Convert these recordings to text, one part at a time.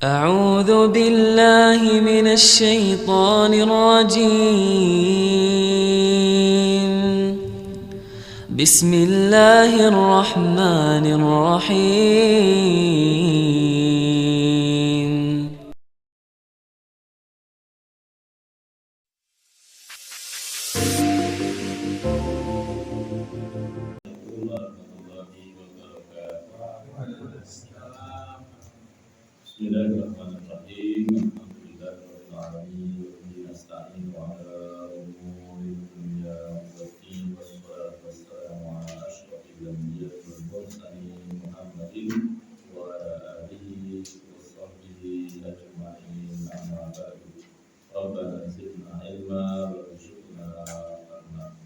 أعوذ بالله من الشيطان الرجيم. بسم الله الرحمن الرحيم. Bismillahirrahmanirrahim. Alhamdulillahirabbil alamin wa bihi nasta'in wa ala umuri dunya waddin wassalatu wassalamu ala asyrofil anbiya'i wal mursalin Muhammadin wa ala alihi wa sahbihi ajma'in. Amma ba'du. Rabbana zidna ilma warzuqna fahma.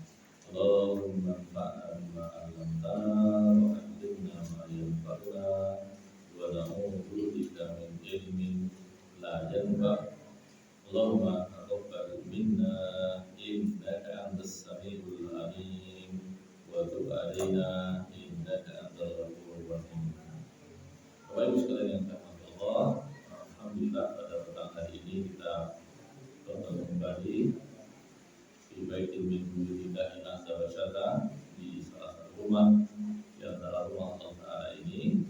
Allahumma anfa'na bima 'allamtana wa 'allimna ma yanfa'una wa na'udzu bika min ilmin la yanfa'. Allahumma taqabbal minna innaka antas samiul alim wa tub 'alaina innaka antal ghafurur rahim. Bapak Ibu sekalian yang dirahmati Allah, alhamdulillah pada petang hari ini kita bertemu kembali di baitil min buyutillahi azza wa jalla, di salah satu rumah di antara rumah Allah Ta'ala ini.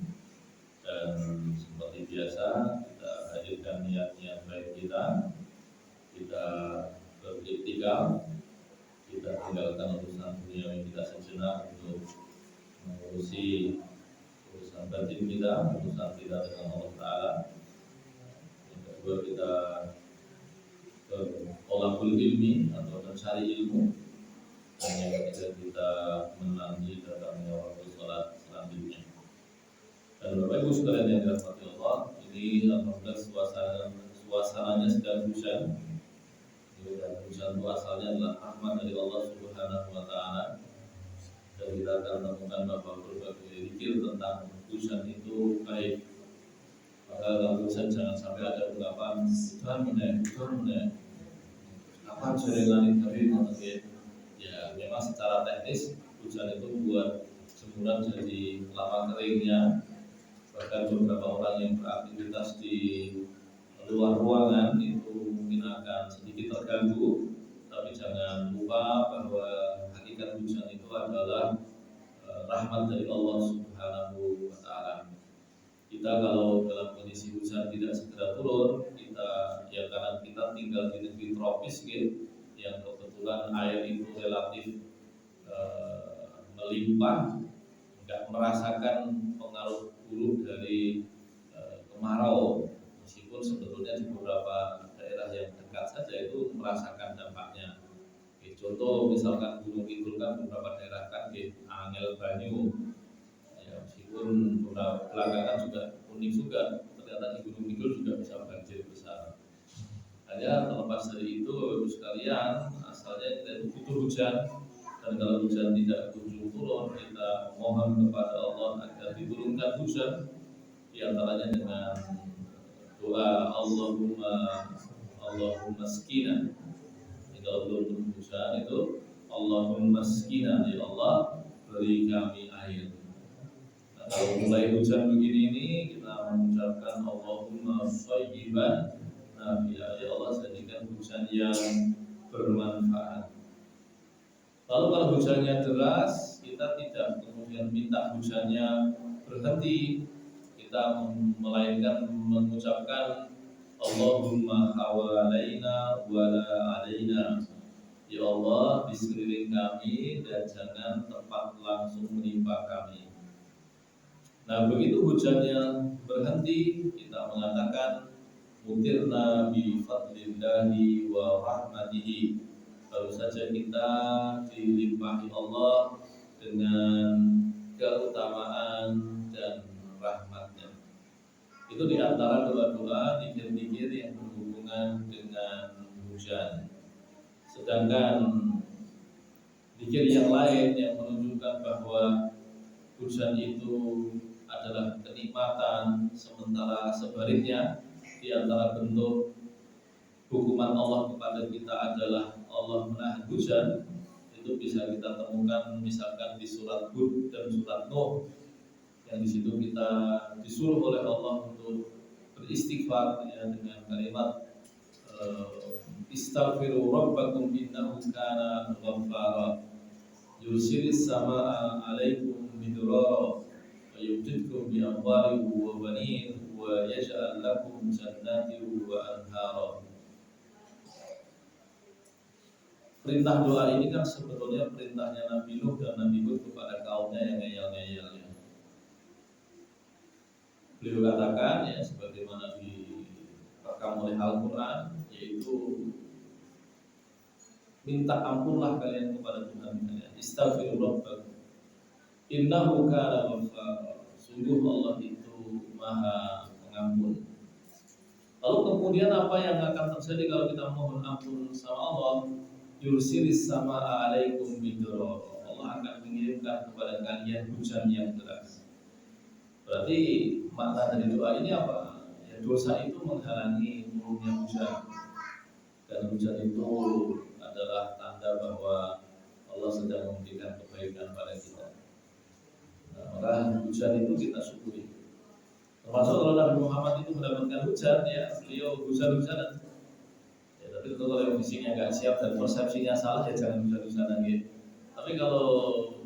Dan seperti biasa kita hadirkan niat-niat baik kita beriktikaf, kita tinggalkan urusan dunia kita sejenak untuk mengurusi urusan batin kita, urusan kita dengan Allah Ta'ala. Yang kedua, kita bertolakul ilmi atau mencari ilmu. Dan yang ketiga, kita menanti datangnya waktu sholat selanjutnya. Dan Bapak Ibu sekalian yang dirahmati Allah, ini alhamdulillah suasananya sedang hujan. Dan hujan itu asalnya adalah rahmat dari Allah Subhanahu wa Ta'ala. Dan kita akan menemukan bahwa berbagai zikir tentang hujan itu baik. Maka kalau hujan jangan sampai ada ungkapan hujan meneh. Apa jaringan itu? Ya, memang secara teknis hujan itu buat jemuran jadi lama keringnya. Bahkan beberapa orang yang beraktivitas di luar ruangan itu mungkin akan sedikit terganggu. Tapi jangan lupa bahwa hakikat hujan itu adalah rahmat dari Allah Subhanahu wa Ta'ala. Kita kalau dalam kondisi hujan tidak segera turun, karena kita tinggal di negeri tropis gitu, yang kebetulan air itu relatif melimpah, nggak merasakan pengaruh buruk dari kemarau, meskipun sebetulnya di beberapa daerah yang dekat saja itu merasakan dampaknya. Contoh misalkan Gunung Kidul kan beberapa daerah kan angel banyu, ya, meskipun beberapa belakangan juga unik juga, ternyata di Gunung Kidul juga bisa banjir besar. Hanya terlepas dari itu, sekalian asalnya kita itu butuh hujan. Dan kalau hujan tidak kunjung turun, kita mohon kepada Allah agar diturunkan hujan, di antaranya dengan doa Allahumma skina. Kalau belum turun hujan itu Allahumma skina, ya Allah beri kami air. Nah, kalau mulai hujan begini ini kita mengucapkan Allahumma shayyiban nafi'a, ya Allah jadikan hujan yang bermanfaat. Lalu kalau hujannya deras, kita tidak kemudian minta hujannya berhenti. Kita melainkan mengucapkan Allahumma hawalaina wala alaina. Ya Allah, di sekeliling kami dan jangan tepat langsung menimpa kami. Nah, begitu hujannya berhenti, kita mengatakan mutirna bi fadlillahi wa rahmatihi. Baru saja kita dilimpahi Allah dengan keutamaan dan rahmatnya. Itu di antara doa-doa zikir-zikir yang berhubungan dengan hujan. Sedangkan zikir yang lain yang menunjukkan bahwa hujan itu adalah kenikmatan, sementara sebaliknya di antara bentuk hukuman Allah kepada kita adalah Allah menahan hujan. Itu bisa kita temukan misalkan di surat Hud dan surat Nuh, yang di situ kita disuruh oleh Allah untuk beristighfar ya, dengan kalimat istaghfiru rabbakum innahu kana ghaffara yursilis samaa 'alaikum midrara wa yumdidkum bi amwalin wa banin wa yaj'al lakum jannatin wa anhara. Perintah doa ini kan sebetulnya perintahnya Nabi Nuh dan Nabi Hud kepada kaumnya yang ngeyel-ngeyel ya. Beliau katakan ya sebagaimana direkam oleh Al-Quran, yaitu minta ampunlah kalian kepada Tuhan kalian. Istaghfiru rabbakum innahu kana ghaffara. Sungguh Allah itu Maha Pengampun. Lalu kemudian apa yang akan terjadi kalau kita mohon ampun sama Allah? Yursilis samaa 'alaikum midrara. Allah akan mengirimkan kepada kalian hujan yang deras. Berarti makna dari doa ini apa? Ya, dosa itu menghalangi turunnya hujan, dan hujan itu adalah tanda bahwa Allah sedang memberikan kebaikan pada kita. Nah, maka hujan itu kita syukuri. Termasuk kalau Nabi Muhammad itu mendapatkan hujan, ya beliau hujan-hujanan. Ya, tapi kalau fisiknya nggak siap dan persepsinya salah, ya jangan hujan-hujanan gitu. Tapi kalau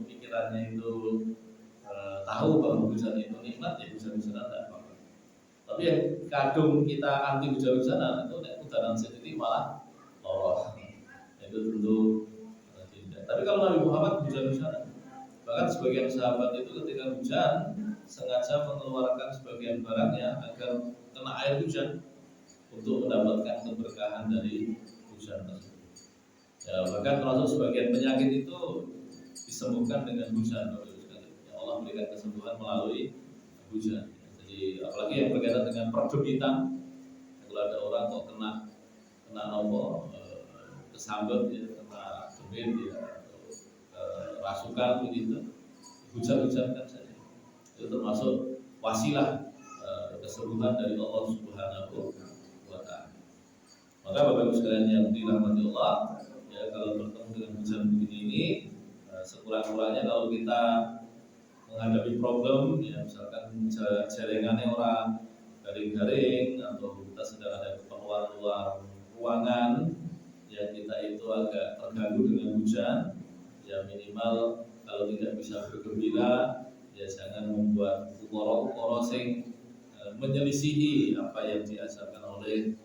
pikirannya itu tahu bahwa hujan itu nikmat, ya hujan-hujanan tidak apa-apa. Tapi yang kadung kita anti hujan-hujanan itu hujanan sendiri malah loroh. Itu tentu tidak. Tapi kalau Nabi Muhammad hujan-hujanan, bahkan sebagian sahabat itu ketika hujan sengaja mengeluarkan sebagian barangnya agar kena air hujan untuk mendapatkan keberkahan dari hujan tersebut. Ya, bahkan termasuk sebagian penyakit itu disembuhkan dengan hujan. Allah memberikan kesembuhan melalui hujan. Jadi apalagi yang berkaitan dengan perdebitan, kalau ada orang kok kena nopo kesambet ya, kena debit ya, atau rasukan begitu, hujan-hujankan saja. Itu termasuk wasilah kesembuhan dari Allah Subhanahu wa Ta'ala. Maka Bapak Ibu sekalian yang dirahmati Allah, ya kalau bertemu dengan hujan begini ini, sekurang-kurangnya kalau kita menghadapi problem, ya misalkan jaringannya orang garing-garing atau kita sedang ada keperluan luar ruangan, ya kita itu agak terganggu dengan hujan, ya minimal kalau tidak bisa bergembira, ya jangan membuat ukoro-ukoro sing menyelisihi apa yang diajarkan oleh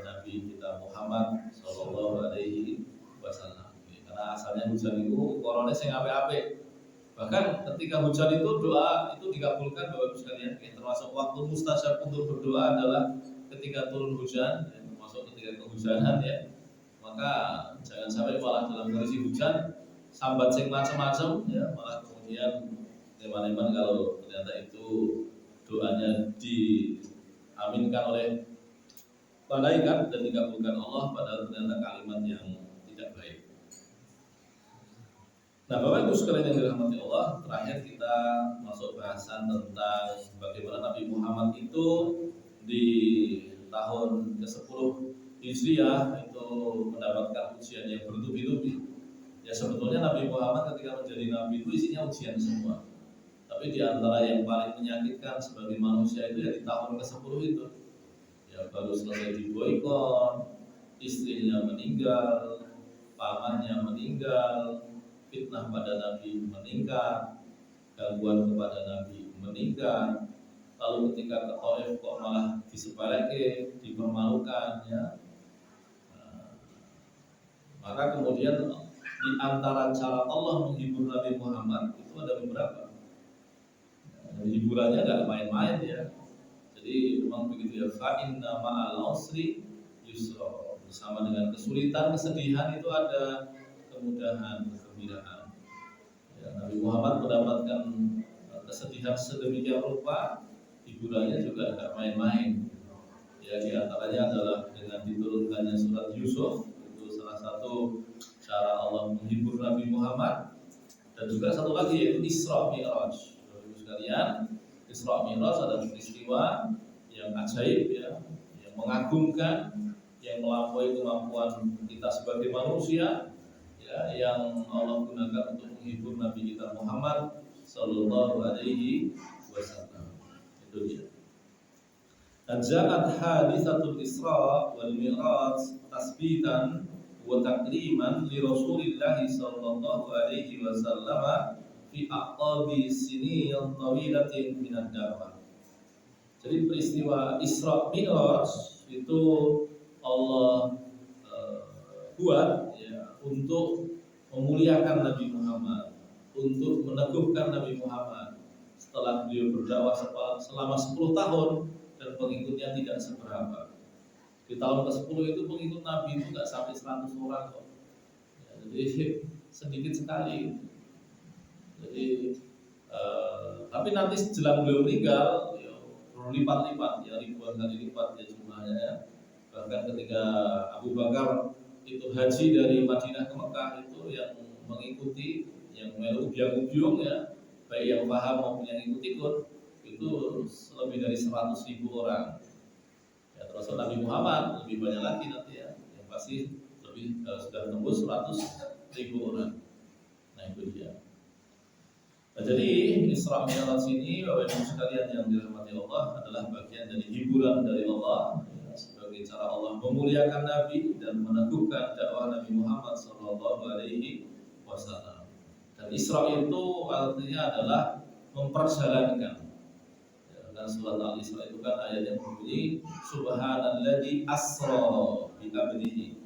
Nabi kita Muhammad Sallallahu Alaihi Wasallam. Karena asalnya hujan itu ukorone sing apik-apik. Bahkan ketika hujan itu doa itu dikabulkan Bapak Ibu sekalian, ya, termasuk waktu mustajab untuk berdoa adalah ketika turun hujan, ya, termasuk ketika kehujanan ya. Maka jangan sampai malah dalam kondisi hujan sambat sing macam-macam ya, malah kemudian teman-teman kalau ternyata itu doanya diaminkan oleh malaikat dan dikabulkan Allah padahal ternyata kalimat yang tidak baik. Nah, Bapak Ibu sekalian yang dirahmati Allah, terakhir kita masuk bahasan tentang bagaimana Nabi Muhammad itu di tahun ke-10 Hijriah itu mendapatkan ujian yang bertubi-tubi. Ya sebetulnya Nabi Muhammad ketika menjadi Nabi itu isinya ujian semua. Tapi di antara yang paling menyakitkan sebagai manusia itu ya di tahun ke-10 itu. Ya baru selesai diboikot, istrinya meninggal, pamannya meninggal, fitnah pada Nabi meningkat, gangguan kepada Nabi meningkat. Lalu ketika ke Taif kok malah disepelekan, dipermalukan ya. Maka kemudian di antara cara Allah menghibur Nabi Muhammad itu ada beberapa. Hiburannya nggak main-main ya. Jadi memang begitu ya. Fa inna ma'al usri yusra. Bersama dengan kesulitan, kesedihan itu ada kemudahan, kegembiraan. Ya, Nabi Muhammad mendapatkan kesedihan sedemikian rupa, hiburannya juga tidak main-main. Ya, di antaranya adalah dengan diturunkannya surat Yusuf, itu salah satu cara Allah menghibur Nabi Muhammad. Dan juga satu lagi yaitu Isra Mi'raj. Bapak-Ibu sekalian, Isra Mi'raj adalah peristiwa yang ajaib ya, yang mengagumkan, yang melampaui kemampuan kita sebagai manusia. Ya, yang Allah gunakan untuk menghibur Nabi kita Muhammad Sallallahu Alaihi Wasallam. Itu dia. Ja'at haditsatul Isra wal Mi'raj tasbitan wa takriman li Rasulillah sallallahu alaihi wasallam fi aqabi sinin tawilatin min ad-da'wah. Jadi peristiwa Isra Mi'raj itu Allah buat ya untuk memuliakan Nabi Muhammad, untuk meneguhkan Nabi Muhammad setelah beliau berdakwah selama 10 tahun dan pengikutnya tidak seberapa. Di tahun ke-10 itu pengikut Nabi itu nggak sampai 100 orang kok. Ya, jadi sedikit sekali. Jadi tapi nanti setelah beliau meninggal ya, berlipat-lipat ya, ribuan kali lipat ya jumlahnya ya. Bahkan ketika Abu Bakar itu haji dari Madinah ke Mekah itu yang mengikuti, yang ubyang-ubyung ya, baik yang paham maupun yang ikut-ikut itu lebih dari 100.000 orang. Ya, terus Nabi Muhammad lebih banyak lagi nanti ya, yang pasti lebih sudah tembus 100.000 orang. Nah itu dia. Nah, jadi Isra Mi'raj ini Bapak Ibu sekalian yang dirahmati Allah adalah bagian dari hiburan dari Allah ya, sebagai cara Allah memuliakan Nabi dan meneguhkan dakwah Nabi Muhammad sallallahu alaihi wasallam. Dan Isra itu artinya adalah memperjalankan. Ya, dan surat Al-Isra itu kan ayatnya berbunyi Subhanalladzi asra bi 'abdihi.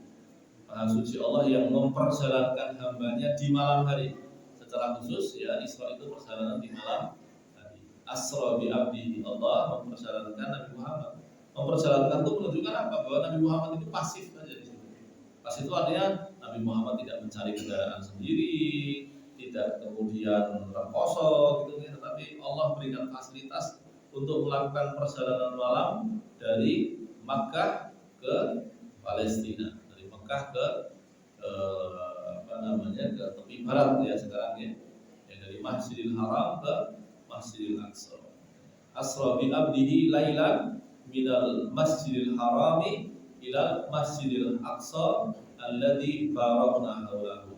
Maha suci Allah yang memperjalankan hambanya di malam hari. Secara khusus ya Isra itu perjalanan di malam hari. Asra bi 'abdihi, Allah memperjalankan Nabi Muhammad. Memperjalankan itu menunjukkan apa? Bahwa Nabi Muhammad itu pasif saja di situ. Pasif itu artinya Nabi Muhammad tidak mencari kendaraan sendiri, tidak kemudian rekoso gitu ya, tetapi Allah berikan fasilitas untuk melakukan perjalanan malam dari Makkah ke Palestina, dari Makkah ke ke tepi barat ya sekarang ya, dari Masjidil Haram ke Masjidil Aqsa. Asra bi 'abdihi lailan minal Masjidil Harami ila Masjidil Aqsa alladzi barakna haulahu.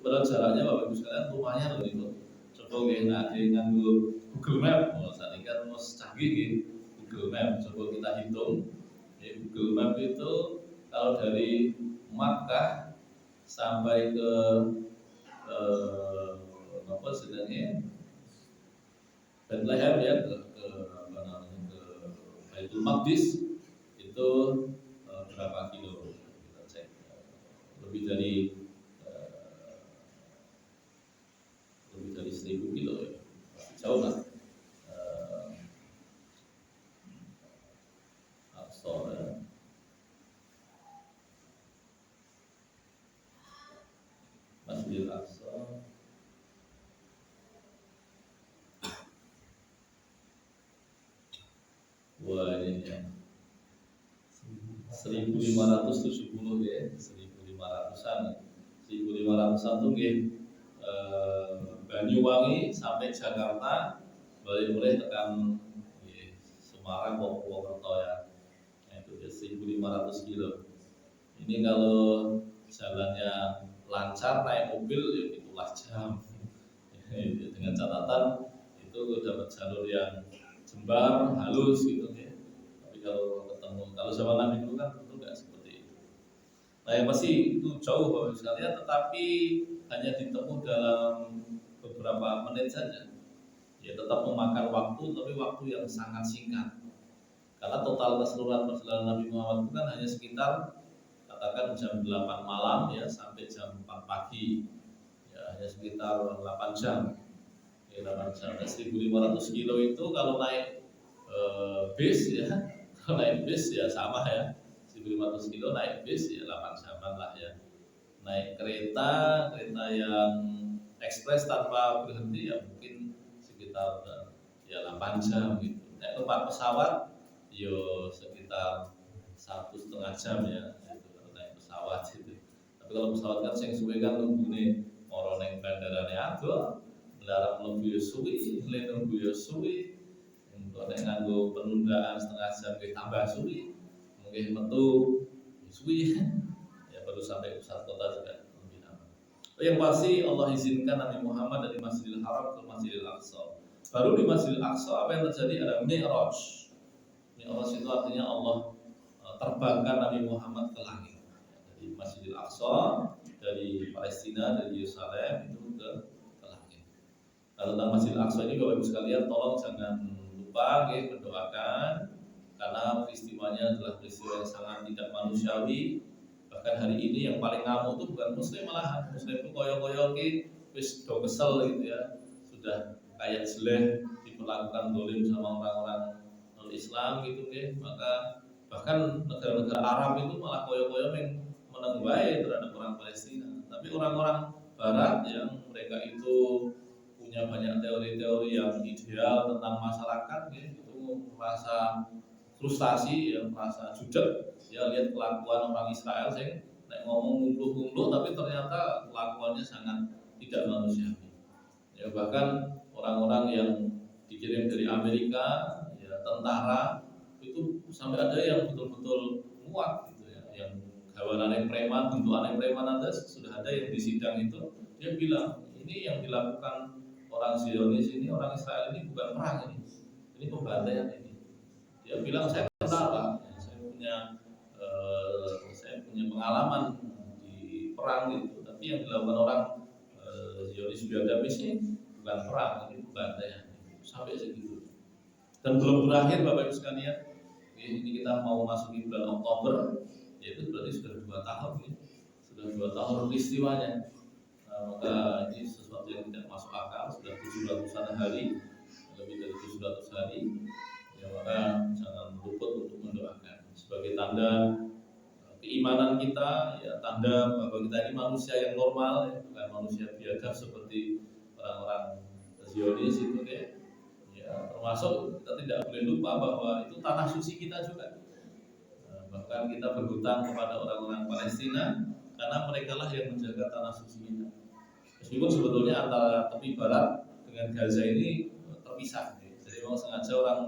Padahal jaraknya Bapak Ibu sekalian rumahnya loh itu. Coba nggih nganggo Google Map, saat ini kan mas canggih gitu. Google Map, coba kita hitung. Ya, Google Map itu kalau dari Makkah sampai ke apa sebenarnya Bethlehem ya ke apa namanya ke Baitul Maqdis itu berapa kilo kita cek lebih dari 1.000 kilo ya, jauh lah. Aqsa ya. Masjidil Aqsa wah ini ya 1.570 ya, 1.500-an 1.500-an tuh nggih Banyuwangi sampai Jakarta boleh tekan Semarang maupun Purwokerto ya. Nah, itu 1.500 kilo. Ini kalau jalannya lancar naik mobil ya itulah jam. Dengan catatan itu dapat jalur yang jembar halus gitu ya. Tapi kalau zaman Nabi dulu kan tentu nggak seperti itu. Nah yang pasti itu jauh Bapak sekalian, tetapi hanya ditempuh dalam beberapa menit saja. Ya tetap memakan waktu, tapi waktu yang sangat singkat. Karena total keseluruhan perjalanan Nabi Muhammad itu kan hanya sekitar katakan jam 8 malam ya sampai jam 4 pagi. Ya hanya sekitar 8 jam. Ya 8 jam. 1.500 kilo itu kalau naik bis ya, kalau naik bis ya sama ya. 1.500 kilo naik bis ya 8 jaman lah ya. Naik kereta yang ekspres tanpa berhenti ya mungkin sekitar ya 8 jam gitu. Naik tempat pesawat yo sekitar 1,5 jam ya itu kalau naik pesawat gitu. Tapi kalau pesawat kan sing suwe kan nunggune ora ning bandarane ado, mendarat mlebu yo suwi, nunggu yo suwi. Engko nek nganggo penundaan setengah jam tambah suwi. Mungkin metu suwi ya baru sampai pusat kota juga lebih lama. Yang pasti Allah izinkan Nabi Muhammad dari Masjidil Haram ke Masjidil Aqsa. Baru di Masjidil Aqsa apa yang terjadi? Ada Mi'raj. Mi'raj itu artinya Allah terbangkan Nabi Muhammad ke langit. Dari Masjidil Aqsa, dari Palestina, dari Yerusalem itu ke langit. Nah, tentang Masjidil Aqsa ini Bapak Ibu sekalian, tolong jangan lupa mendoakan, karena peristiwanya adalah peristiwa yang sangat tidak manusiawi. Bahkan hari ini yang paling ngamuk itu bukan Muslim, malahan Muslim itu koyo-koyo wis do kesel gitu ya, sudah kayak jelek diperlakukan dolim sama orang-orang non Islam gitu ya. Maka bahkan negara-negara Arab itu malah koyo-koyo meneng bae terhadap orang Palestina. Tapi orang-orang Barat yang mereka itu punya banyak teori-teori yang ideal tentang masyarakat ya, itu merasa frustasi, ya, merasa jujur ya lihat kelakuan orang Israel sih ngomong ngungluh-ngungluh tapi ternyata kelakuannya sangat tidak manusiawi. Ya, bahkan orang-orang yang dikirim dari Amerika, ya, tentara itu sampai ada yang betul-betul muak gitu ya, yang gawarannya preman, bentukannya preman, ada sudah ada yang di sidang itu dia bilang ini yang dilakukan orang Zionis ini, orang Israel ini bukan perang ini pembantaian ini. Dia bilang saya tentara, ya, saya punya pengalaman di perang gitu, tapi yang dilakukan orang Zionis biadabis ini bukan perang, ini pembantaian sampai segitu. Dan belum berakhir Bapak Ibu sekalian, ini kita mau masuki bulan Oktober, yaitu berarti sudah 2 tahun ya. Sudah 2 tahun peristiwanya. Nah, maka ini sesuatu yang tidak masuk akal, sudah 700-an hari, lebih dari 700 hari. Ya, maka jangan luput untuk mendoakan sebagai tanda keimanan kita, ya, tanda bahwa kita ini manusia yang normal, ya, bukan manusia biadab seperti orang-orang Zionis itu ya. Ya, termasuk kita tidak boleh lupa bahwa itu tanah suci kita juga. Bahkan kita berhutang kepada orang-orang Palestina karena mereka lah yang menjaga tanah suci kita. Meskipun sebetulnya antara tepi barat dengan Gaza ini terpisah. Jadi memang sengaja orang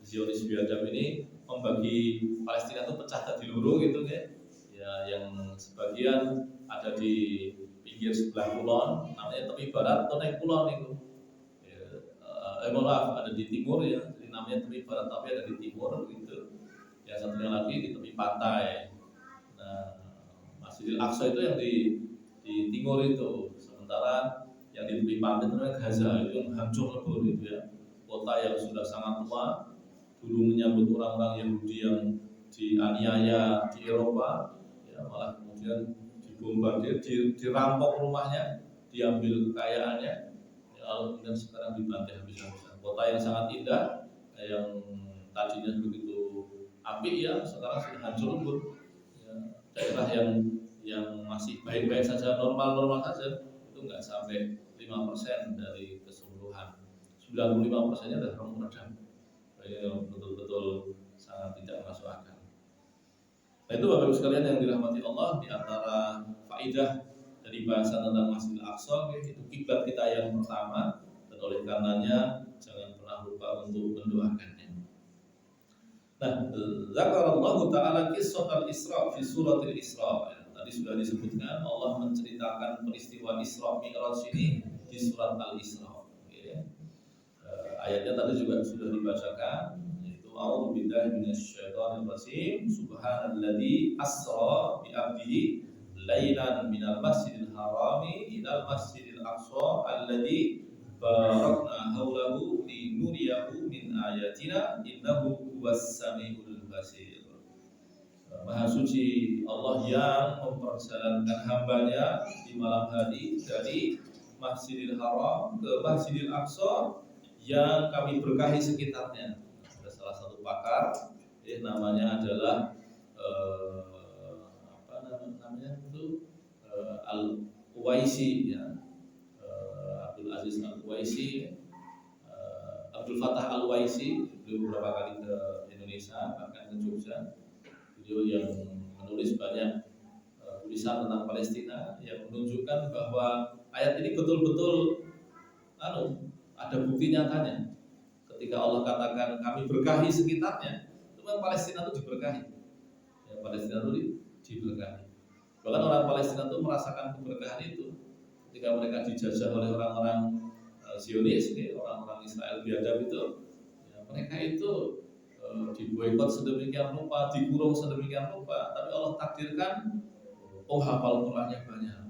Zionis biadab ini membagi Palestina itu pecah di luru gitu ya. Ya, yang sebagian ada di pinggir sebelah kulon, namanya tepi barat atau naik kulon itu. Maaf, ada di timur ya, jadi namanya tepi barat tapi ada di timur gitu. Ya, satunya lagi di tepi pantai. Nah, Masjidil Aqsa itu yang di timur itu, sementara yang di tepi pantai itu namanya Gaza, itu yang hancur lebur gitu ya. Kota yang sudah sangat tua, dulu menyambut orang-orang Yahudi yang dianiaya di Eropa, ya, malah kemudian dibombardir, dirampok rumahnya, diambil kekayaannya, ya, lalu kemudian sekarang dibantai habis-habisan. Kota yang sangat indah, yang tadinya begitu apik ya, sekarang sudah hancur lebur. Ya, daerah yang masih baik-baik saja, normal-normal saja, itu nggak sampai 5% dari keseluruhan. 95%-nya sudah remuk-redam. Yang betul-betul sangat tidak masuk akal. Nah, itu Bapak Ibu sekalian yang dirahmati Allah, di antara faidah dari bahasan tentang Masjidil Aqsa, itu kiblat kita yang pertama, dan oleh karenanya jangan pernah lupa untuk mendoakannya. Nah, zakarallahu ta'ala qissat al-Isra fi suratil Isra. Tadi sudah disebutkan Allah menceritakan peristiwa Isra Mi'raj ini di surat Al-Isra. Ayatnya tadi juga sudah dibacakan, yaitu a'udzubillahi minasyaitonir rajim, subhanalladzi asra bi 'abdihi lailan minal masjidil harami ilal masjidil aqsa alladzi barakna haulahu linuriyahu min ayatina innahu huwas samiul basir. Maha suci Allah yang memperjalankan hambanya di malam hari dari Masjidil Haram ke Masjidil Aqsa yang kami berkahi sekitarnya. Ada salah satu pakar, namanya adalah Al-Uwaisi, ya. Abdul Aziz Al-Uwaisi, Abdul Fattah Al-Uwaisi, beliau beberapa kali ke Indonesia, bahkan ke Jogja. Beliau yang menulis banyak tulisan tentang Palestina yang menunjukkan bahwa ayat ini betul-betul ada bukti nyatanya. Ketika Allah katakan kami berkahi sekitarnya, itu kan Palestina itu diberkahi. Ya, Palestina itu diberkahi. Bahkan orang Palestina itu merasakan keberkahan itu ketika mereka dijajah oleh orang-orang Zionis, orang-orang Israel biadab itu. Ya, mereka itu diboikot sedemikian rupa, dikurung sedemikian rupa, tapi Allah takdirkan, oh hafal Qurannya banyak,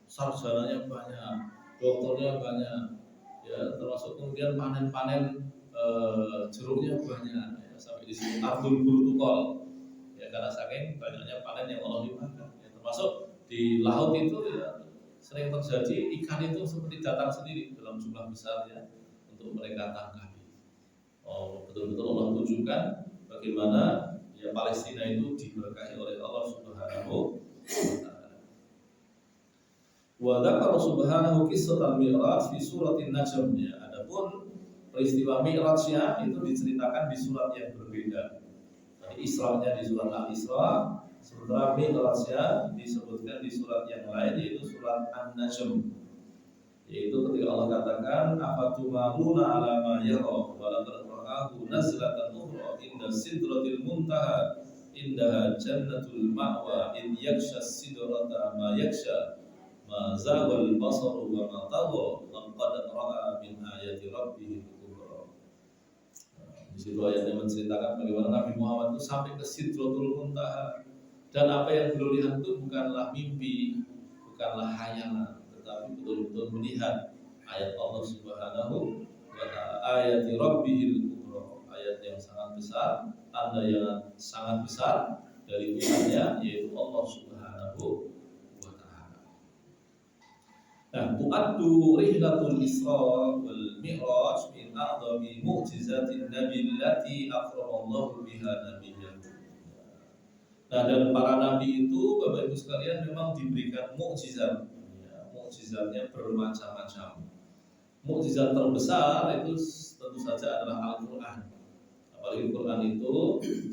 sarjananya banyak, dokternya banyak, ya termasuk kemudian panen-panen jeruknya banyak, ya, sampai disebut Ardul Burtukol, ya karena saking banyaknya panen yang Allah limpahkan, ya, termasuk di laut itu ya sering terjadi ikan itu seperti datang sendiri dalam jumlah besar ya untuk mereka tangkapi. Oh, betul-betul Allah tunjukkan bagaimana ya Palestina itu diberkahi oleh Allah Subhanahu wa taala. Wa dzakara subhanahu qissatal mi'raj fi suratin najm, ya. Adapun peristiwa Mi'rajnya itu diceritakan di surat yang berbeda. Tadi Isra-nya di surat Al-Isra, sementara Mi'rajnya disebutkan di surat yang lain yaitu surat An-Najm. Yaitu ketika Allah katakan afatumaruna ala ma yara wa laqad ra'ahu nazlatan ukhra inda sidratil muntaha indaha jannatul ma'wa in yaksha sidrata ma yaksha ma zaghal basaru wa ma tagha laqad ra'a min ayati rabbih kubra. Di situ ayatnya menceritakan bagaimana Nabi Muhammad itu sampai ke Sidratul Muntaha, dan apa yang beliau lihat itu bukanlah mimpi, bukanlah hayalan, tetapi betul-betul melihat ayat Allah Subhanahu wa taala, ayati rabbihil kubra, ayat yang sangat besar, tanda yang sangat besar dari Tuhannya yaitu Allah Subhanahu wa taala. Nah, tu'addu rihlatul Isra wal Mi'raj min a'dami mu'jizatin nabi allati akramallahu biha nabiyyan. Nah, dan para nabi itu Bapak Ibu sekalian memang diberikan mukjizat. Mukjizatnya bermacam-macam. Mukjizat terbesar itu tentu saja adalah Al-Quran. Apalagi Al-Quran itu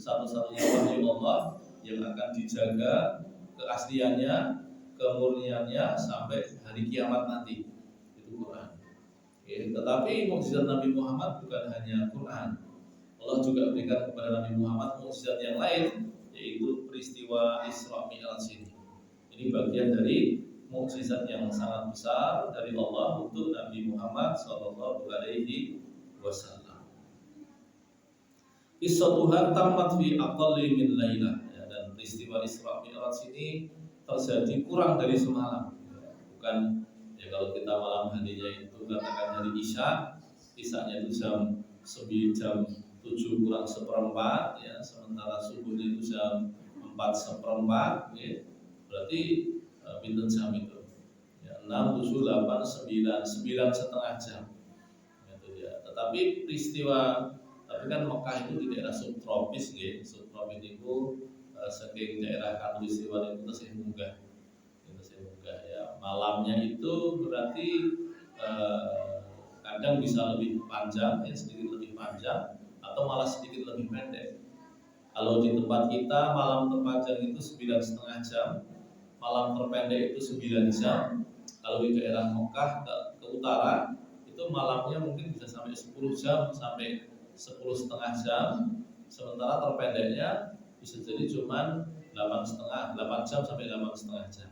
satu-satunya wahyu Allah yang akan dijaga keasliannya, kemurniannya sampai hari kiamat nanti. Itu Quran. Oke, tetapi mukjizat Nabi Muhammad bukan hanya Quran. Allah juga berikan kepada Nabi Muhammad mukjizat yang lain, yaitu peristiwa Isra Mi'raj ini. Ini bagian dari mukjizat yang sangat besar dari Allah untuk Nabi Muhammad sallallahu alaihi wasallam. Qissatuha tamat fi aqalli min lailah, ya, dan peristiwa Isra Mi'raj ini terjadi kurang dari semalam. Bukan ya kalau kita malam harinya itu katakan hari Isya, Isyanya itu jam 7 kurang seperempat, ya, sementara subuhnya itu jam 4 seperempat, ya, berarti pinten jam itu? Ya, 6, 7, 8, 9, 9,5 jam. Gitu ya. Tetapi tapi kan Mekah itu di daerah subtropis, ya. Subtropis itu saking daerah khatulistiwa itu tasih munggah. Ya. Malamnya itu berarti kadang bisa lebih panjang, ya, sedikit lebih panjang, atau malah sedikit lebih pendek. Kalau di tempat kita malam terpanjang itu 9,5 jam, malam terpendek itu 9 jam. Kalau di daerah Mekah ke utara itu malamnya mungkin bisa sampai 10 jam sampai 10,5 jam, sementara terpendeknya bisa jadi cuma 8 jam sampai 8,5 jam.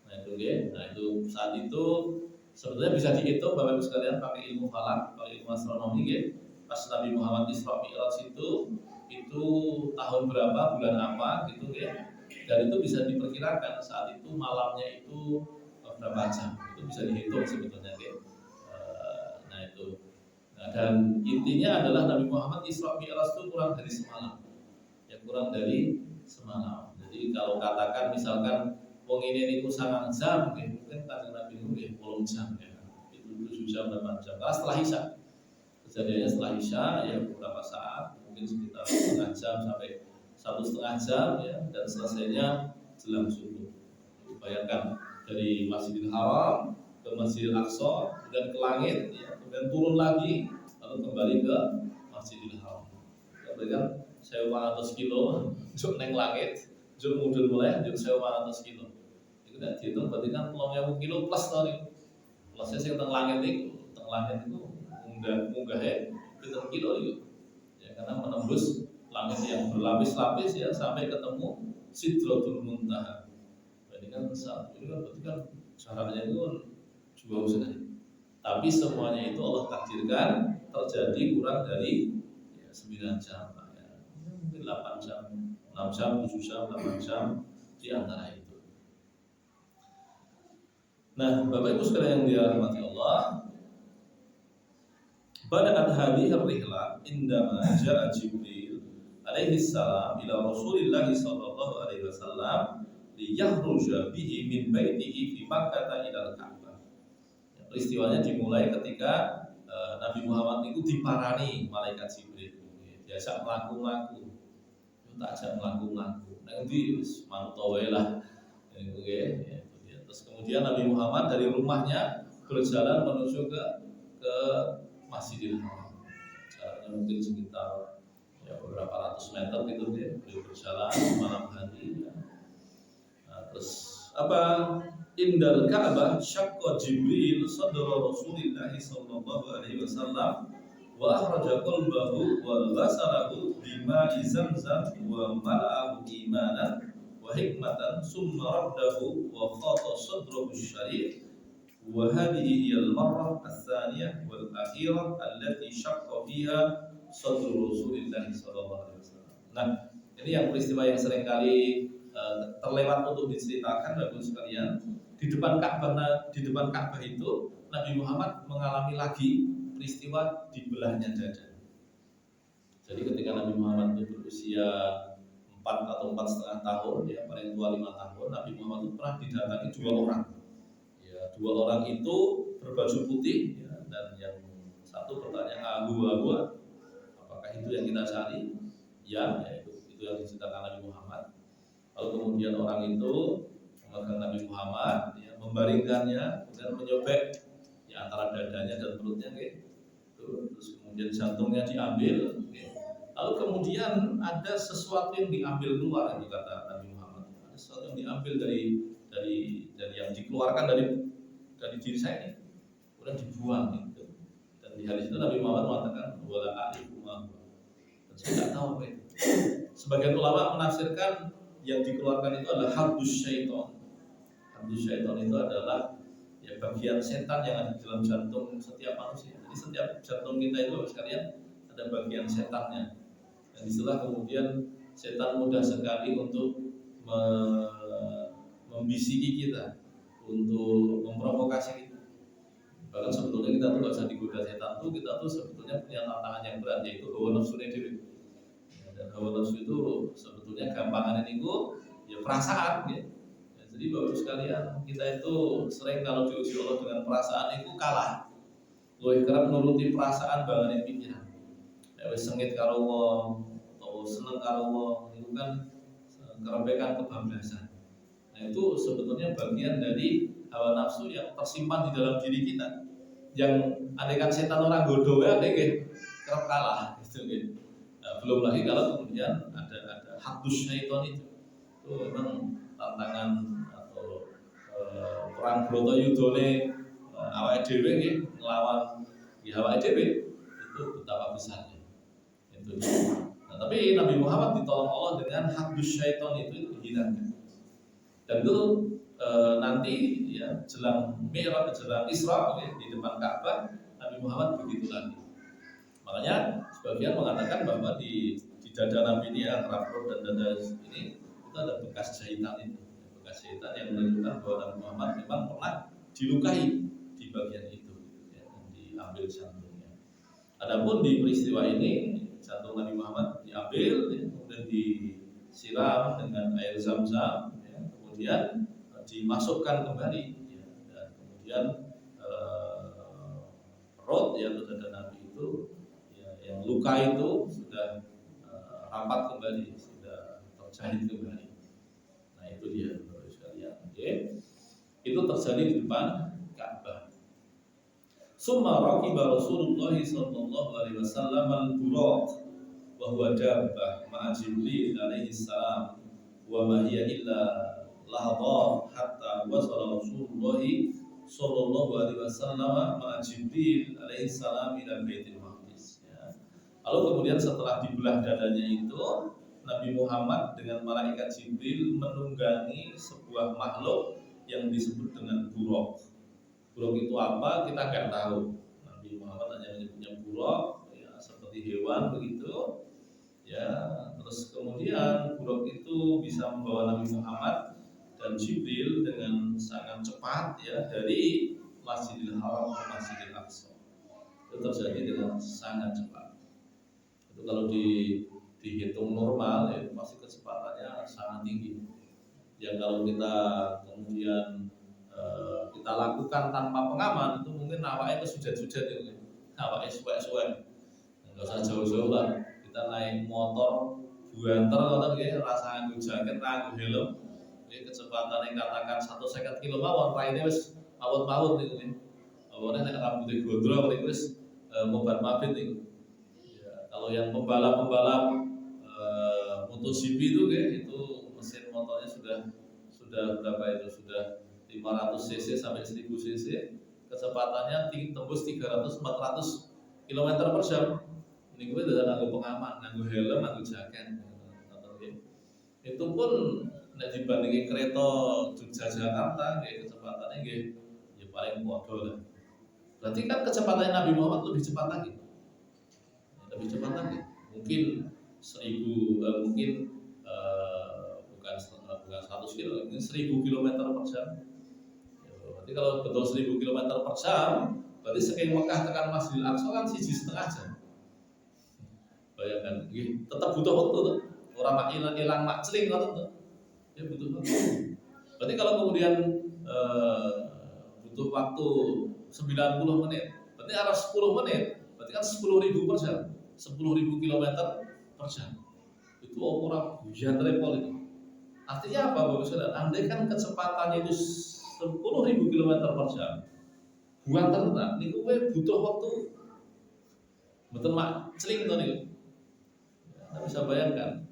Nah itu ya, nah itu saat itu sebetulnya bisa dihitung Bapak Ibu sekalian pakai ilmu falak, pakai ilmu astronomi ya. Pas Nabi Muhammad Isra Mi'raj itu tahun berapa, bulan apa gitu ya. Dan itu bisa diperkirakan saat itu malamnya itu berapa jam, itu bisa dihitung sebetulnya ya. Nah itu. Nah, dan intinya adalah Nabi Muhammad Isra Mi'raj itu kurang dari semalam. Ya kurang dari semalam. Jadi kalau katakan misalkan wong ini niku 9 jam, ya, mungkin kanjeng Nabi niku ya 10 jam ya. Itu 7 jam 8 jam. Karena setelah Isya. Kejadiannya setelah Isya ya beberapa saat, mungkin sekitar setengah jam sampai 1,5 jam ya, dan selesainya jelang subuh. Bayangkan dari Masjidil Haram ke Masjidil Aqsa dan ke langit ya, kemudian turun lagi lalu kembali ke Masjidil Haram. Ya, bayangkan 1.100 kilo juk neng langit, juk mudun mulai juk 1.100 kilo. Itu tidak dihitung berarti kan 30 kilo plus tadi. Plusnya sing teng langit itu munggah ya 7 kilo itu. Ya, karena menembus langit yang berlapis-lapis ya sampai ketemu Sidratul Muntaha. Berarti kan saat itu kan berarti kan jaraknya itu jauh sekali. Tapi semuanya itu Allah takdirkan terjadi kurang dari ya, 9 jam. Ya. mungkin 8 jam, 6 jam, 7 jam, 8 jam di antara itu. Nah, Bapak Ibu sekalian yang dirahmati Allah, bada'at hadhihi ar-rihla indama ja'a Jibril alaihi salam ila Rasulillah sallallahu alaihi wasallam liyahruja bihi min baitihi fi Makkah ila al-Ka'bah. Ya, peristiwanya dimulai ketika Nabi Muhammad itu diparani malaikat Jibril. Biasa mlaku-mlaku. Tak ajak mlaku-mlaku. Nanti manut wae lah. Terus kemudian Nabi Muhammad dari rumahnya berjalan menuju ke Masjidil Haram. Jaraknya mungkin sekitar beberapa ratus meter gitu dia. Beliau berjalan malam hari. Nah, terus apa? Indal Ka'bah syaqqa Jibril sadra Rasulillah sallallahu alaihi wasallam wa akhraja qalbahu wa ghasalahu bima'i Zamzam wa mala'ahu imanan wa hikmatan summa raddahu wa khata sadrahu syarif wa hadhihi hiya al-marrah ats-tsaniyah wal akhirah allati syaqqa fiha sadru Rasulillah sallallahu alaihi wasallam. Nah, ini yang peristiwa yang sering kali terlewat untuk diceritakan Bapak sekalian. Di depan Ka'bah itu Nabi Muhammad mengalami lagi peristiwa dibelahnya dada. Jadi ketika Nabi Muhammad itu berusia 4 atau 4,5 tahun, ya paling tua 5 tahun, Nabi Muhammad itu pernah didatangi 2 orang. Ya, 2 orang itu berbaju putih, ya, dan yang satu bertanya, "Abu, apakah itu yang kita cari?" Ya, itu yang diceritakan Nabi Muhammad. Lalu kemudian orang itu memegang Nabi Muhammad, ya, membaringkannya dan menyobek ya antara dadanya dan perutnya, gitu. Terus kemudian jantungnya diambil, gitu. Lalu kemudian ada sesuatu yang diambil keluar, itu kata Nabi Muhammad. Ada sesuatu yang diambil dari yang dikeluarkan dari diri saya ini, kemudian dibuang, gitu. Dan di hadis itu Nabi Muhammad mengatakan wala a'rifu ma huwa. Dan saya tidak tahu apa itu. Sebagian ulama menafsirkan yang dikeluarkan itu adalah habdus syaitan. Habdus syaitan itu adalah ya bagian setan yang ada di dalam jantung setiap manusia. Jadi setiap jantung kita itu sekalian ada bagian setannya. Dan disitulah kemudian setan mudah sekali untuk membisiki kita, untuk memprovokasi kita. Bahkan sebetulnya kita tuh gak usah digoda setan tuh, kita tuh sebetulnya punya tantangan yang berat, yaitu hawa nafsu sendiri. Dan hawa nafsu itu sebetulnya gampangan ini ya perasaan, ya. Jadi Bapak sekalian, kita itu sering kalau diuji Allah dengan perasaan itu kalah. Luwih kerap nuruti perasaan banget pikiran. Nek wis sengit karo wong atau seneng karo wong itu kan kerebekan kebablasan. Nah, itu sebetulnya bagian dari hawa nafsu yang tersimpan di dalam diri kita. Yang andaikan setan orang godo ya nggih kerap kalah gitu nggih. Nah, belum lagi kalau kemudian ada habdus syaitan itu. Itu memang tantangan atau perang Bratayudane awake dhewe nggih nglawan awake dhewe itu betapa besarnya. Itu. Nah, tapi Nabi Muhammad ditolong Allah dengan habdus syaitan itu dihilangkan. Dan itu nanti ya jelang Mi'raj, jelang Isra ya, di depan Ka'bah Nabi Muhammad begitu lagi. Makanya sebagian mengatakan bahwa di dada Nabi ini antara perut dan dada ini itu ada bekas jahitan itu, bekas jahitan yang menunjukkan bahwa Nabi Muhammad memang pernah dilukai di bagian itu, ya, dan diambil jantungnya. Adapun di peristiwa ini jantung Nabi Muhammad diambil, ya, kemudian disiram dengan air Zam-Zam, ya, kemudian dimasukkan kembali, ya, dan kemudian perut ya dada Nabi itu, ya, yang luka itu sudah rapat kembali, sudah terjahit kembali. Nah itu dia Bapak sekalian. Okay. Itu terjadi di depan Ka'bah. Summa raqiba Rasulullah sallallahu alaihi wasallam al-buraq wa huwa dabbah ma'a Jibril alaihi salam wa ma hiya illa lahadha hatta wasala Rasulullah sallallahu alaihi wasallam ma'a Jibril alaihi salam ila Baitul Maqdis. Ya. Lalu kemudian setelah dibelah dadanya itu Nabi Muhammad dengan malaikat Jibril menunggangi sebuah makhluk yang disebut dengan buraq. Buraq itu apa? Kita nggak tahu. Nabi Muhammad hanya menyebutnya buraq, ya, seperti hewan begitu. Ya, Terus kemudian buruk itu bisa membawa Nabi Muhammad dan Jibril dengan sangat cepat ya dari Masjidil Haram ke Masjidil Aqsa. Itu terjadi dengan sangat cepat. Itu kalau dihitung normal ya pasti kecepatannya sangat tinggi. Ya kalau kita kemudian kita lakukan tanpa pengaman itu mungkin awalnya kesujat-sujat itu, awalnya suwek-suwek, nggak usah jauh-jauh lah. Kita naik motor buanter atau kayak rasa nganggo jaket, nganggo helm, ini kecepatan yang katakan 1,50 km mawon, raine wis maut-maut itu nih. Awalnya naik rambutnya gondrong itu wis mobat-mabit itu. Ya, kalau yang pembalap-pembalap MotoGP itu mesin motornya sudah berapa itu, sudah 500 cc sampai 1000 cc, kecepatannya tembus 300-400 km per jam. Ini gue udah nganggo pengaman, nganggo helm, nganggo jaket. Itu pun nek dibandingi kereta Jogja Jakarta, kecepatannya ya paling podo lah. Berarti kan kecepatannya Nabi Muhammad lebih cepat lagi, lebih cepat lagi. Mungkin 1000, mungkin bukan 100 km, mungkin 1000 km per jam. Berarti kalau betul 1000 km per jam, berarti saking Mekah tekan Masjidil Aqsa kan 1,5 jam. Bayangkan, tetap butuh waktu tuh. Orang mak hilang mak celing tuh, ya butuh waktu. Berarti kalau kemudian butuh waktu 90 menit, berarti harus 10 menit, berarti kan 10.000 per jam, 10.000 km per jam. Itu orang hujan repol itu. Artinya apa, Bapak Saudara? Andai kan kecepatannya itu 10.000 km per jam, buang ternak, ini gue butuh waktu, betul mak celing tuh nih. Anda bisa bayangkan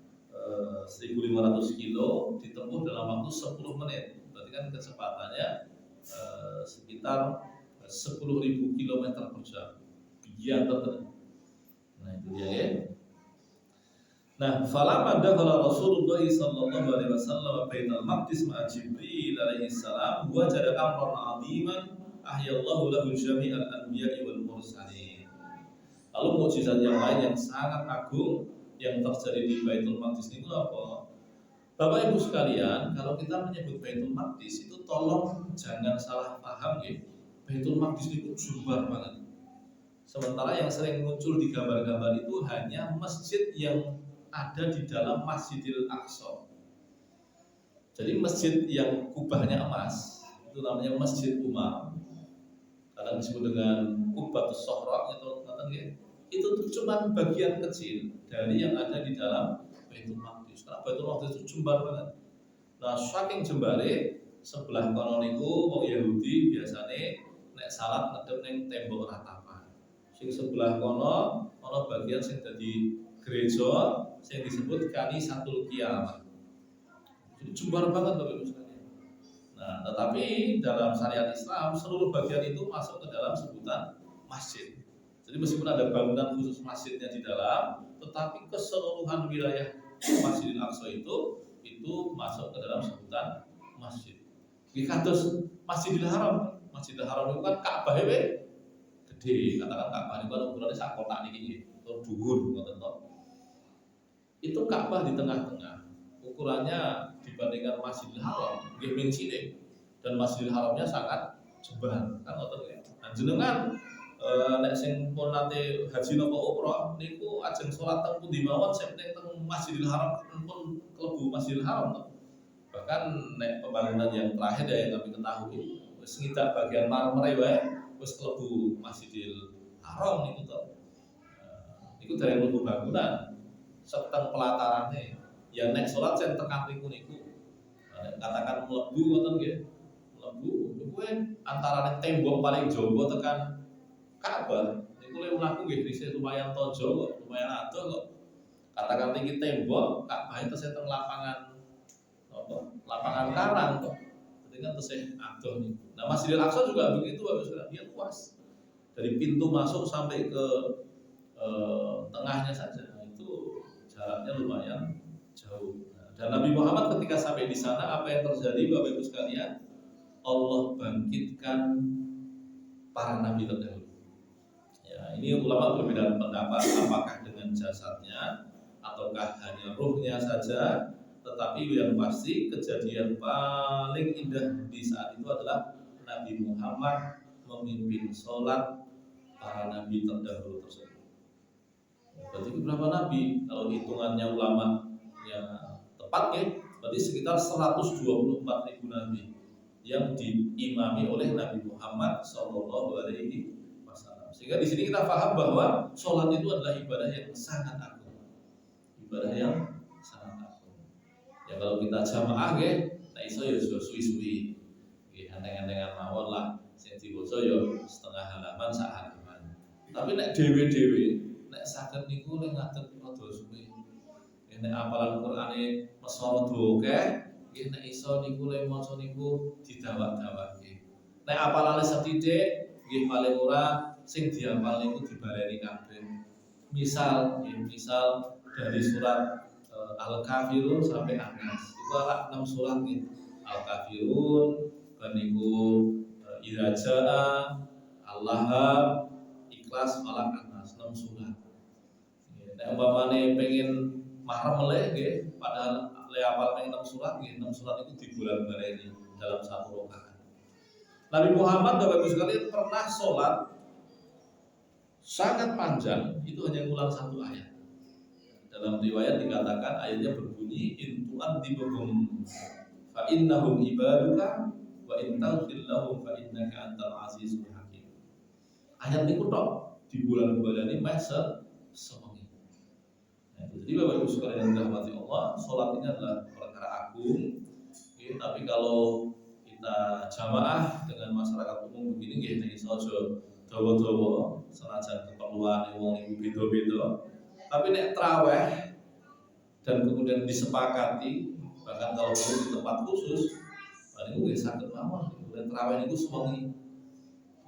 1.500 kilo ditempuh dalam waktu 10 menit, berarti kan kecepatannya sekitar 10.000 km per jam. Biar tertentu. Nah itu dia ya. Nah, falamma dakhala Rasulullah sallallahu alaihi wasallam Baitul Maqdis ma'a Jibril alaihi salam wajada amran 'aziman ahyallahu lahu jami'al anbiya'i wal mursalin. Lalu mukjizat yang lain yang sangat agung yang terjadi di Baitul Maqdis itu apa? Bapak Ibu sekalian, kalau kita menyebut Baitul Maqdis itu tolong jangan salah paham ya. Baitul Maqdis itu jumbar banget. Sementara yang sering muncul di gambar-gambar itu hanya masjid yang ada di dalam Masjidil Aqsa. Jadi masjid yang kubahnya emas itu namanya Masjid Umar. Kadang disebut dengan Qubbatus Sohra itu tuh cuma bagian kecil dari yang ada di dalam Baitul Maqdis. Karena Baitul Maqdis itu jembar banget. Nah, saking jembare sebelah kono niku wong Yahudi biasane nek salat ngadep ning tembok ratapan. Sing sebelah kono ana bagian sing dadi gereja yang disebut Kanisatul Qiyamah. Jadi jembar banget Bapak Ibu sekalian. Nah, tetapi dalam syariat Islam seluruh bagian itu masuk ke dalam sebutan masjid. Jadi meskipun ada bangunan khusus masjidnya di dalam, tetapi keseluruhan wilayah Masjidil Aqsa itu masuk ke dalam sebutan masjid. Iki kados Masjidil Haram. Masjidil Haram itu kan Ka'bah gede, katakan Ka'bah itu kan ukurannya sak kotak niki nggih, dhuwur ngoten to. Itu Ka'bah di tengah-tengah. Ukurannya dibandingkan Masjidil Haram nggih ming cilik dan Masjidil Haramnya sangat jembar kan ngoten nggih. Nah, jenengan nek sing pun nate haji napa umrah niku ajeng salat teng pundi mawon sing penting teng Masjidil Haram pun klebu Masjidil Haram to. Bahkan nek pembangunan yang terakhir ya yang kami ketahui wis ngidak bagian marmer wae wis klebu Masjidil Haram niku to. Niku dari mlebu bangunan seteng pelatarane ya nek salat sing tekan niku nek katakan mlebu ngoten nggih mlebu niku antarané tembok paling jaba tekan Ka'bah niku le mlaku nggih dhisik lumayan tojo kok lumayan adoh kok katakan tinggi tembok Ka'bah itu teng lapangan apa lapangan karang kok jadi kan tesih adoh niku. Nah Masjidil Aqsa juga begitu Bapak Saudara, dia luas dari pintu masuk sampai ke tengahnya saja itu jaraknya lumayan jauh. Dan Nabi Muhammad ketika sampai di sana apa yang terjadi Bapak Ibu sekalian? Allah bangkitkan para nabi terdahulu. Ya, ini ulama berbeda pendapat apakah dengan jasadnya atau ataukah hanya ruhnya saja, tetapi yang pasti kejadian paling indah di saat itu adalah Nabi Muhammad memimpin sholat para nabi terdahulu tersebut. Berarti berapa nabi? Kalau hitungannya ulama yang tepat ya, berarti sekitar 124.000 nabi yang diimami oleh Nabi Muhammad Shallallahu Alaihi Wasallam. Sehingga di sini kita paham bahwa sholat itu adalah ibadah yang sangat agung, ibadah yang sangat agung. Ya kalau kita jamaah ya, nah iso ya suwi-suwi, henteng-hentengan mawon lah, sing diwaca ya setengah halaman sak halaman. Tapi nek dewe-dewe, nek saged niku nek ngadeg rada suwi. Nek apalan Qur'ane mesara dokeh, nggih nek iso niku le maca niku didawak-dawake. Nek apalane sethithik, nggih paling ora sing dihafal niku dibaleni kabeh. Misal dari surat Al-Kafirun sampai An-Nas. Itu ada 6 surat nggih. Al-Kafirun, dan niku Idza Jaa, Al-Lahab, Ikhlas, Falaq, An-Nas, 6 surat. Nek umpamane pengen mahram meleh nggih, padahal le hafal ping 6 surat nggih, 6 surat itu dibulan-baleni dalam satu rakaat. Nabi Muhammad Bapak Ibu sekalian pernah sholat sangat panjang, itu hanya ngulang 1 ayat. Dalam riwayat dikatakan ayatnya berbunyi in tu'adzibhum fa innahum ibaduka wa in taghfir lahum fa innaka antal azizul hakim. Ayat niku tok di bulan-bulan ini sewengi. Jadi Bapak Ibu sekalian yang dirahmati Allah, sholat ini adalah perkara agung. Oke, tapi kalau kita jamaah dengan masyarakat umum begini, nggih nek iso aja dawa-dawa, senajan keperluan wong iku beda-beda. Tapi nek traweh dan kemudian disepakati, bahkan kalau perlu di tempat khusus, niku nggih saged mawon. Kemudian traweh niku sewengi.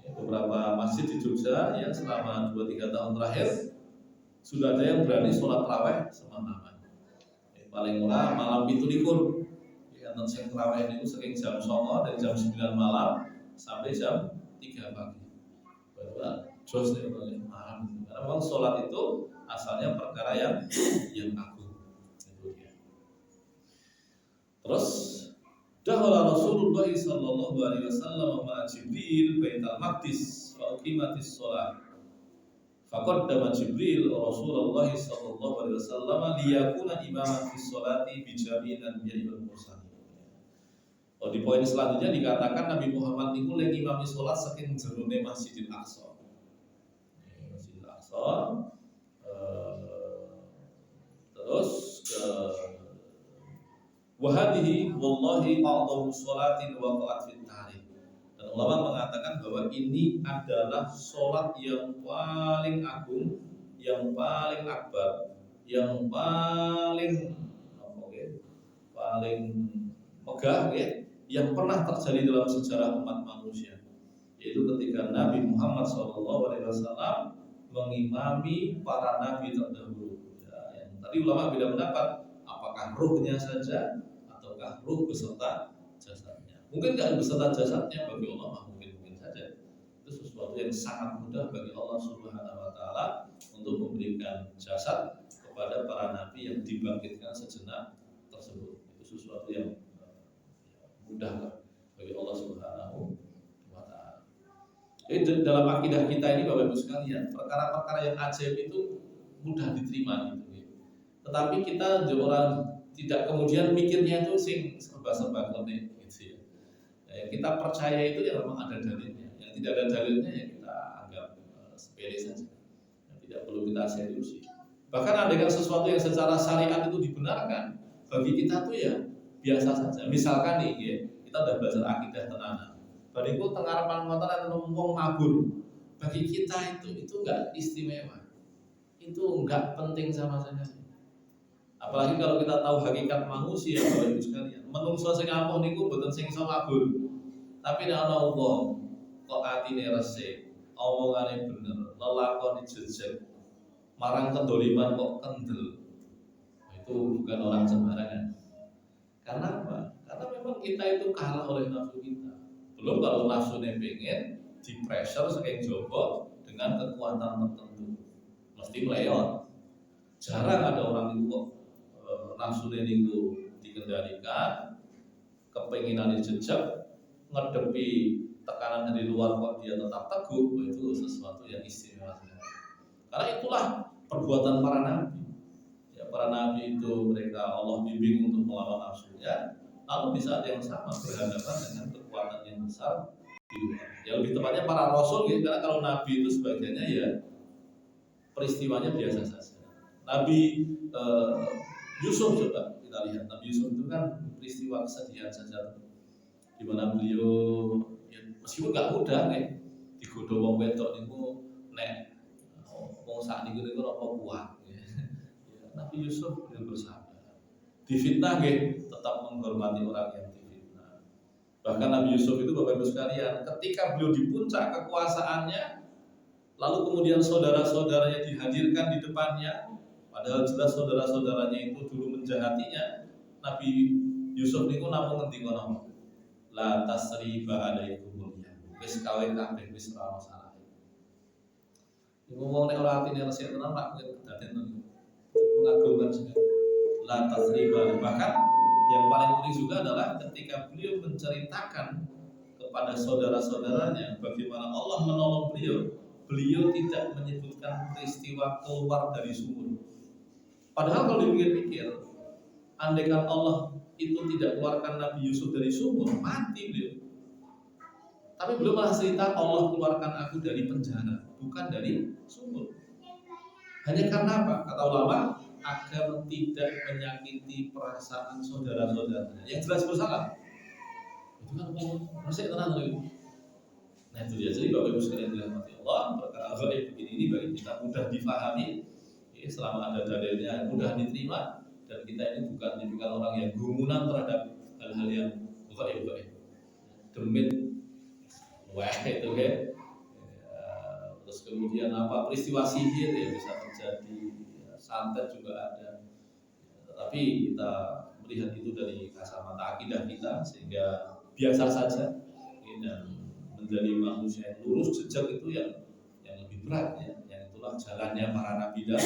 Beberapa masjid di Jogja ya selama 2-3 tahun terakhir sudah ada yang berani sholat tarawih semalaman. Paling murah malam 17. Ya enten sing tarawih niku saking jam 09.00 dari jam 9 malam sampai jam 3 pagi. Bahwa jos niku malam. Karena memang sholat itu asalnya perkara yang agung. Itu dia. Terus dakhala Rasulullah sallallahu alaihi wasallam ma Jibril Baitul Maqdis fa uqimatis shalah. Faqaddama Jibril Rasulullah sallallahu alaihi wasallam liyakuna imaman fi sholati bi jami'il anbiya'i wal mursalin. Di poin selanjutnya dikatakan Nabi Muhammad niku lagi imami sholat saking jerone Masjidil Aqsa. Masjidil Aqsa terus wa hadhihi wallahi a'dhamu sholatin waqa'at fit tarikh. Dan ulama mengatakan bahwa ini adalah sholat yang paling agung, yang paling akbar, yang paling megah ya, yang pernah terjadi dalam sejarah umat manusia, yaitu ketika Nabi Muhammad SAW mengimami para nabi terdahulu. Ya, yang tadi ulama beda pendapat, apakah ruhnya saja ataukah ruh beserta jasadnya. Mungkin nggak beserta jasadnya bagi Allah, mungkin saja. Itu sesuatu yang sangat mudah bagi Allah Subhanahu Wa Taala untuk memberikan jasad kepada para nabi yang dibangkitkan sejenak tersebut. Itu sesuatu yang mudah bagi Allah Subhanahu Wa Taala. Jadi dalam akidah kita ini Bapak Ibu sekalian, perkara-perkara yang ajaib itu mudah diterima gitu. Tetapi kita orang tidak kemudian mikirnya itu serba-serba klenik gitu ya. Yang kita percaya itu ya memang ada dalilnya. Yang tidak ada dalilnya ya kita anggap sepele saja. Yang tidak perlu kita seriusi. Bahkan ada sesuatu yang secara syariat itu dibenarkan, bagi kita tuh ya biasa saja. Misalkan nih ya, kita udah belajar akidah tenanan. Bariku tengarapan motor dan wong mabur. Bagi kita itu enggak istimewa. Itu enggak penting sama sekali. Apalagi kalau kita tahu hakikat manusia Bapak Ibu sekalian. Menungso sing ampuh niku mboten sing iso mabur. Tapi nek ana wong kok atine resik, omongane bener, lelakone jejeg, marang kedoliman kok kendel. Itu bukan orang sembarangan. Karena apa? Karena memang kita itu kalah oleh nafsu kita. Belum kalau nafsunya pengen di pressure saking jowo dengan kekuatan tertentu, mesti meleot. Jarang ada orang itu kok nafsu niku dikendalikan, kepenginan dijejak, ngadepi tekanan dari luar kok dia tetap teguh, itu sesuatu yang istimewa sekali. Karena itulah perbuatan para nabi. Ya, para nabi itu mereka Allah bimbing untuk melawan nafsunya, lalu di saat yang sama berhadapan dengan kekuatan yang besar di luar. Ya lebih tepatnya para rasul gitu, karena kalau nabi itu sebagiannya ya peristiwanya biasa saja. Nabi Yusuf coba kita lihat, Nabi Yusuf itu kan peristiwa kesedihan saja, di mana beliau ya, meskipun nggak mudah digodho wong wedok niku nek wong sak niku apa kuat ya. Nabi Yusuf beliau bersabar. Difitnah tetap menghormati orang yang difitnah. Bahkan Nabi Yusuf itu Bapak Ibu sekalian, ketika beliau di puncak kekuasaannya, lalu kemudian saudara-saudaranya dihadirkan di depannya, padahal jelas saudara-saudaranya itu dulu menjahatinya. Nabi Yusuf niku namung ngendika napa? La tasriba alaikum ya. Wis kawin kabeh wis ora masalah. Iku wong nek ora atine resik tenan rak kedaden mengagumkan sekali. La tasriba, bahkan yang paling unik juga adalah ketika beliau menceritakan kepada saudara-saudaranya bagaimana Allah menolong beliau, beliau tidak menyebutkan peristiwa keluar dari sumur. Padahal kalau dipikir-pikir, andaikan Allah itu tidak keluarkan Nabi Yusuf dari sumur, mati beliau. Tapi beliau malah cerita Allah keluarkan aku dari penjara, bukan dari sumur. Hanya karena apa? Kata ulama, agar tidak menyakiti perasaan saudara-saudaranya yang jelas bersalah. Itu kan masih tenang lagi. Nah itu dia, jadi Bapak Ibu sekalian dirahmati Allah, perkara gaib begini ini bagi kita mudah difahami, ya, selama ada dalilnya mudah diterima. Dan kita ini bukan orang yang gumunan terhadap hal-hal yang gaib. Demit, wah itu kan. Terus kemudian apa peristiwa sihir ya bisa terjadi, ya, santet juga ada. Tapi kita melihat itu dari kacamata akidah kita sehingga biasa saja, ya, dan menjadi manusia yang lurus jejak itu yang lebih berat ya. Yang itulah jalannya para nabi dan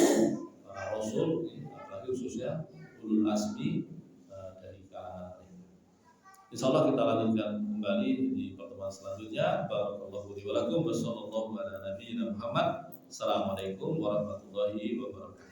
para rasul, ya, apalagi khususnya ulul azmi dari kalangan mereka. Insyaallah kita lanjutkan kembali di pertemuan selanjutnya. Barakallahu li wa lakum wa sallallahu ala nabiyyina Muhammad. Assalamualaikum warahmatullahi wabarakatuh.